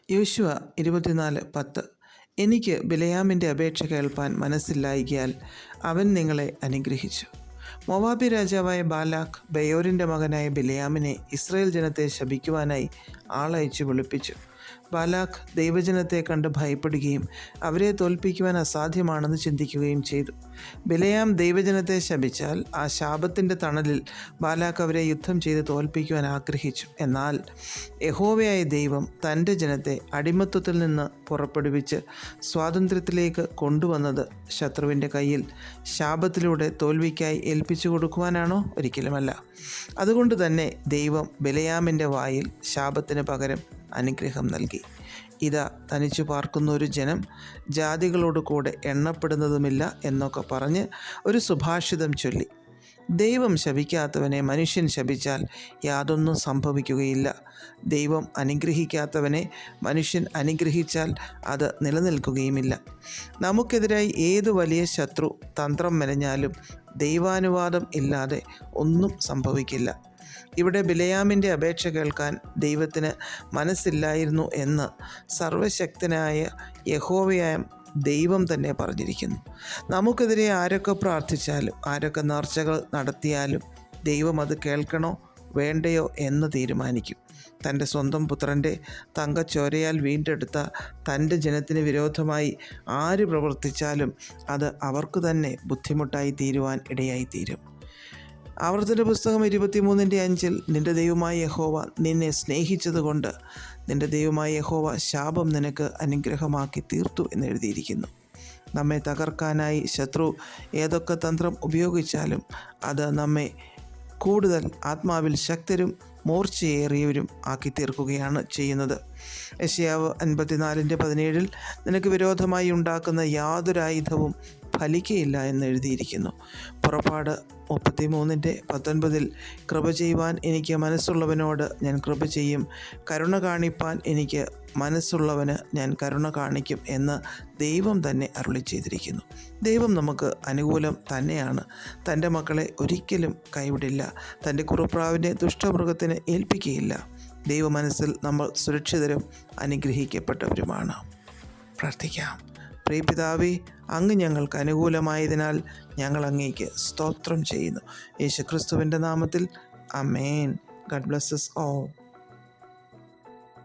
യോശുവ 24:10. എനിക്ക് ബിലെയാമിൻ്റെ അപേക്ഷ കേൾപ്പാൻ മനസ്സില്ലായികയാൽ അവൻ നിങ്ങളെ അനുഗ്രഹിച്ചു. മോവാബി രാജാവായ ബാലാക്ക് ബെയോരിൻ്റെ മകനായ ബിലെയാമിനെ ഇസ്രായേൽ ജനത്തെ ശപിക്കുവാനായി ആളയച്ച് വിളിപ്പിച്ചു. ബാലാക്ക് ദൈവജനത്തെ കണ്ട് ഭയപ്പെടുകയും അവരെ തോൽപ്പിക്കുവാൻ അസാധ്യമാണെന്ന് ചിന്തിക്കുകയും ചെയ്തു. ബിലെയാം ദൈവജനത്തെ ശപിച്ചാൽ ആ ശാപത്തിൻ്റെ തണലിൽ ബാലാക്ക് അവരെ യുദ്ധം ചെയ്ത് തോൽപ്പിക്കുവാൻ ആഗ്രഹിച്ചു. എന്നാൽ യഹോവയായ ദൈവം തൻ്റെ ജനത്തെ അടിമത്വത്തിൽ നിന്ന് പുറപ്പെടുവിച്ച് സ്വാതന്ത്ര്യത്തിലേക്ക് കൊണ്ടുവന്നത് ശത്രുവിൻ്റെ കയ്യിൽ ശാപത്തിലൂടെ തോൽവിക്കായി ഏൽപ്പിച്ചു കൊടുക്കുവാനാണോ? ഒരിക്കലുമല്ല. അതുകൊണ്ട് തന്നെ ദൈവം ബിലെയാമിൻ്റെ വായിൽ ശാപത്തിന് പകരം അനുഗ്രഹം നൽകി. ഇതാ തനിച്ചു പാർക്കുന്ന ഒരു ജനം ജാതികളോട് കൂടെ എണ്ണപ്പെടുന്നതുമില്ല എന്നൊക്കെ പറഞ്ഞ് ഒരു സുഭാഷിതം ചൊല്ലി. ദൈവം ശപിക്കാത്തവനെ മനുഷ്യൻ ശപിച്ചാൽ യാതൊന്നും സംഭവിക്കുകയില്ല. ദൈവം അനുഗ്രഹിക്കാത്തവനെ മനുഷ്യൻ അനുഗ്രഹിച്ചാൽ അത് നിലനിൽക്കുകയുമില്ല. നമുക്കെതിരായി ഏതു വലിയ ശത്രു തന്ത്രം മെനഞ്ഞാലും ദൈവാനുവാദം ഇല്ലാതെ ഒന്നും സംഭവിക്കില്ല. ഇവിടെ ബിലെയാമിൻ്റെ അപേക്ഷ കേൾക്കാൻ ദൈവത്തിന് മനസ്സില്ലായിരുന്നു എന്ന് സർവശക്തനായ യഹോവയായ ദൈവം തന്നെ പറഞ്ഞിരിക്കുന്നു. നമുക്കെതിരെ ആരൊക്കെ പ്രാർത്ഥിച്ചാലും ആരൊക്കെ നേർച്ചകൾ നടത്തിയാലും ദൈവം അത് കേൾക്കണോ വേണ്ടയോ എന്ന് തീരുമാനിക്കും. തൻ്റെ സ്വന്തം പുത്രൻ്റെ തങ്കച്ചോരയാൽ വീണ്ടെടുത്ത തൻ്റെ ജനത്തിന് വിരോധമായി ആര് പ്രവർത്തിച്ചാലും അത് അവർക്ക് തന്നെ ബുദ്ധിമുട്ടായി തീരുവാൻ ഇടയായിത്തീരും. ആവർത്തന പുസ്തകം 23:5 നിൻ്റെ ദൈവമായ യഹോവ നിന്നെ സ്നേഹിച്ചതുകൊണ്ട് നിൻ്റെ ദൈവമായ യഹോവ ശാപം നിനക്ക് അനുഗ്രഹമാക്കി തീർത്തു എന്നെഴുതിയിരിക്കുന്നു. നമ്മെ തകർക്കാനായി ശത്രു ഏതൊക്കെ തന്ത്രം ഉപയോഗിച്ചാലും അത് നമ്മെ കൂടുതൽ ആത്മാവിൽ ശക്തരും മൂർച്ചയേറിയവരും ആക്കി തീർക്കുകയാണ് ചെയ്യുന്നത്. യെശയ്യാവ് 54:17 നിനക്ക് വിരോധമായി ഉണ്ടാക്കുന്ന യാതൊരു ആയുധവും ഫലിക്കയില്ല എന്ന് എഴുതിയിരിക്കുന്നു. പുറപ്പാട് 33:19 കൃപ ചെയ്യുവാൻ എനിക്ക് മനസ്സുള്ളവനോട് ഞാൻ കൃപ ചെയ്യും, കരുണ കാണിപ്പാൻ എനിക്ക് മനസ്സുള്ളവന് ഞാൻ കരുണ കാണിക്കും എന്ന് ദൈവം തന്നെ അരുളി ചെയ്തിരിക്കുന്നു. ദൈവം നമുക്ക് അനുകൂലം തന്നെയാണ്. തൻ്റെ മക്കളെ ഒരിക്കലും കൈവിടില്ല. തൻ്റെ കുറുപ്രാവിനെ ദുഷ്ടമൃഗത്തിന് ഏൽപ്പിക്കുകയില്ല. ദൈവ മനസ്സിൽ നമ്മൾ സുരക്ഷിതരും അനുഗ്രഹിക്കപ്പെട്ടവരുമാണ്. പ്രാർത്ഥിക്കാം. പ്രിയപിതാവേ, അങ്ങ് ഞങ്ങൾക്ക് അനുകൂലമായതിനാൽ ഞങ്ങൾ അങ്ങേക്ക് സ്തോത്രം ചെയ്യുന്നു. യേശുക്രിസ്തുവിൻ്റെ നാമത്തിൽ ആമേൻ. God bless us all.